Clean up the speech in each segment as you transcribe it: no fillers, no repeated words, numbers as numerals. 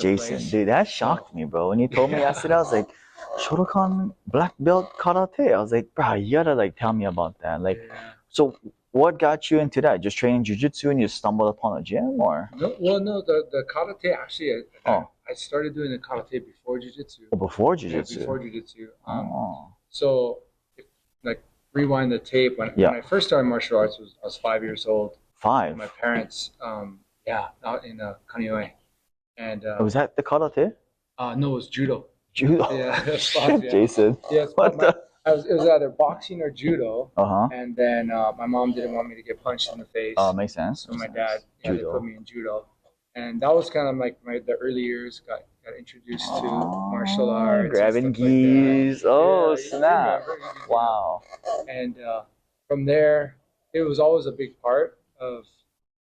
Jason, place. dude, that shocked me, bro. When you told me yesterday, I was like, Shotokan black belt karate. I was like, bro, you gotta like tell me about that. Like, Yeah. so what got you into that? Just training jujitsu and you stumbled upon a gym, or? No, the karate actually. Oh. I started doing the karate before jiu-jitsu. Oh, before Yeah, jujitsu. before jiu-jitsu. Oh. So, like, rewind the tape. When I first started martial arts, I was 5 years old. 5. My parents, out in Kaneohe. And Was that the karate? no, it was judo. Judo. Yeah, that's fun, yeah. Jason. Yes, What it was either boxing or judo. Uh-huh. And then my mom didn't want me to get punched in the face. Oh, makes sense. So my dad, they put me in judo. And that was kind of like the early years, got introduced to martial arts. Grabbing gis. Oh, snap. Remember. Wow. And from there, it was always a big part of,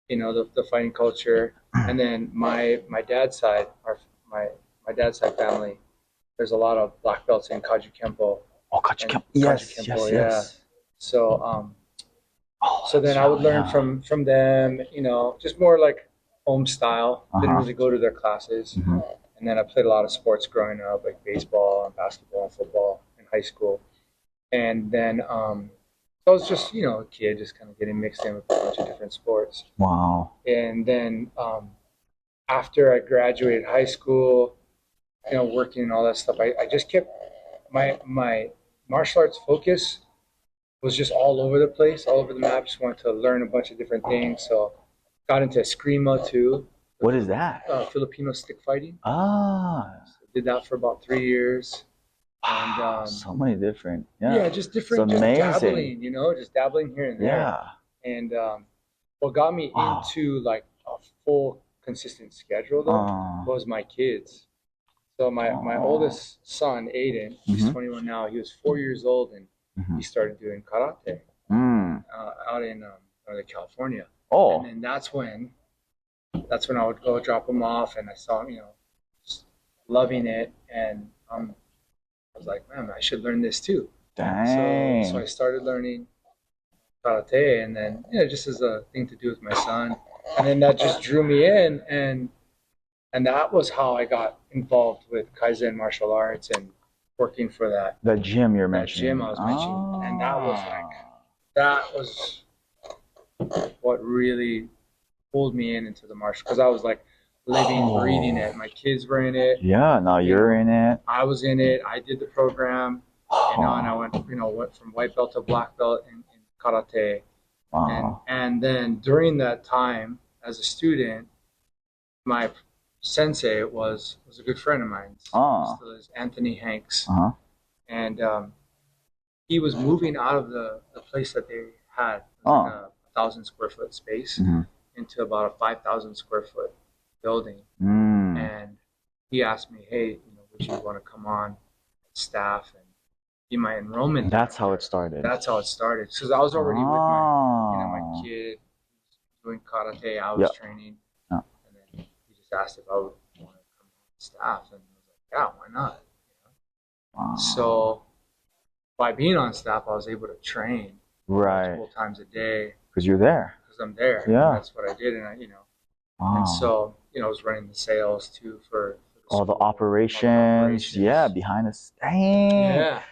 the fighting culture. And then my dad's side, my dad's side family, there's a lot of black belts in Kaju Kempo. Oh, Kaju Kempo. Yes. So, so then I would learn from them, just more like home style. Didn't really go to their classes. Mm-hmm. And then I played a lot of sports growing up, like baseball and basketball and football in high school. And then I was just, a kid just kind of getting mixed in with a bunch of different sports. Wow. And then after I graduated high school, working and all that stuff, I just kept my martial arts focus was just all over the place, all over the map. Just wanted to learn a bunch of different things. So got into Eskrima too. What is that? Filipino stick fighting. Ah. So did that for about 3 years. And so many different. Just different. Just dabbling, just dabbling here and there. Yeah. And what got me into like a full consistent schedule though was my kids. So my oldest son, Aiden, he's 21 now. He was 4 years old and he started doing karate out in Northern California. Oh. And then that's when I would go drop him off, and I saw him, just loving it, and I was like, man, I should learn this too. Dang. So I started learning karate, and then just as a thing to do with my son, and then that just drew me in, and that was how I got involved with Kaizen martial arts and working for the gym you're mentioning. Gym I was mentioning, and that was what really pulled me into the martial, because I was like living, breathing it. My kids were in it. Yeah, now you're in it. I was in it. I did the program, and I went from white belt to black belt in karate. Wow. And then during that time, as a student, my sensei was a good friend of mine. Still is Anthony Hanks. And he was moving out of the place that they had, like a 1,000 square foot space, into about a 5,000 square foot building. And he asked me, hey, would you want to come on staff and be my enrollment? That's how it started. That's how it started. Because I was already with my kid doing karate. I was training. And then he just asked if I would want to come on staff. And I was like, yeah, why not? Wow. So by being on staff, I was able to train multiple times a day. Because you're there. Because I'm there. Yeah. That's what I did. And and so, I was running the sales too for all the operations. Yeah, behind the dang. Yeah.